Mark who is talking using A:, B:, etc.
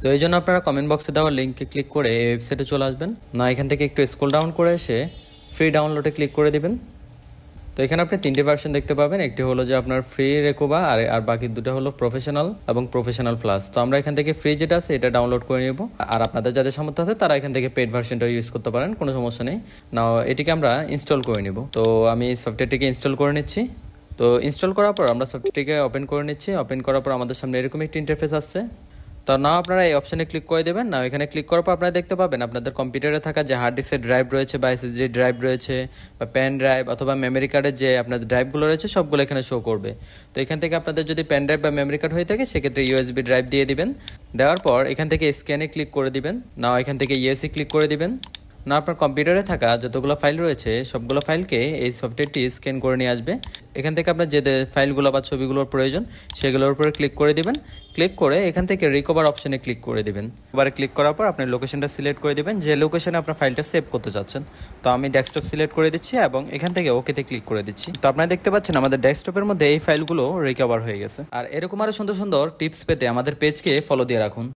A: তো এই জন্য আপনারা কমেন্ট বক্সে দেওয়া লিঙ্কে ক্লিক করে এই ওয়েবসাইটে চলে আসবেন। না এখান থেকে একটু স্ক্রল ডাউন করে এসে ফ্রি ডাউনলোডে ক্লিক করে দিবেন। তো এখানে আপনি 3টে ভার্সন দেখতে পাবেন, একটি হলো যে আপনার ফ্রি রেকোবা আর বাকি দুটো হলো প্রফেশনাল এবং প্রফেশনাল প্লাস। তো আমরা এখান থেকে ফ্রি যেটা আছে এটা ডাউনলোড করে নেব, আর আপনাদের যাদের সামর্থ্য আছে তারা এখান থেকে পেড ভার্সনটা ইউজ করতে পারেন, কোনো সমস্যা নেই। না এটিকে আমরা ইনস্টল করে নেব। তো আমি সফটওয়্যারটিকে ইনস্টল করে নিচ্ছি। তো ইনস্টল করার পর আমরা সফটওয়্যারটিকে ওপেন করে নিচ্ছি। ওপেন করার পর আমাদের সামনে এরকম একটি ইন্টারফেস আসছে। তো না আপনারা এই অপশনে ক্লিক করে দেবেন। না এখানে ক্লিক করার পর আপনারা দেখতে পাবেন আপনাদের কম্পিউটারে থাকা যে হার্ড ডিস্কের ড্রাইভ রয়েছে বা এসএসডি ড্রাইভ রয়েছে বা পেন ড্রাইভ অথবা মেমোরি কার্ডের যে আপনাদের ড্রাইভগুলো রয়েছে সবগুলো এখানে শো করবে। তো এখান থেকে আপনাদের যদি পেন ড্রাইভ বা মেমোরি কার্ড হয়ে থাকে সেক্ষেত্রে ইউএসবি ড্রাইভ দিয়ে দিবেন। দেওয়ার পর এখান থেকে স্ক্যানে ক্লিক করে দিবেন। না এখান থেকে ইয়েসি ক্লিক করে দিবেন। না আপনার কম্পিউটারে থাকা যতগুলো ফাইল রয়েছে সবগুলো ফাইলকে এই সফটওয়্যারটি স্ক্যান করে নিয়ে আসবে। এখান থেকে আপনার যে ফাইলগুলো বা ছবিগুলোর প্রয়োজন সেগুলোর উপরে ক্লিক করে দিবেন। ক্লিক করে এখান থেকে রিকভার অপশনে ক্লিক করে দিবেন। এবারে ক্লিক করার পর আপনি লোকেশনটা সিলেক্ট করে দিবেন, যে লোকেশনে আপনার ফাইলটা সেভ করতে চাচ্ছেন। তো আমি ডেস্কটপ সিলেক্ট করে দিচ্ছি এবং এখান থেকে ওকেতে ক্লিক করে দিচ্ছি। তো আপনারা দেখতে পাচ্ছেন আমাদের ডেস্কটপের মধ্যে এই ফাইলগুলো রিকভার হয়ে গেছে। আর এরকম আরো সুন্দর সুন্দর টিপস পেতে আমাদের পেজকে ফলো দিয়ে রাখুন।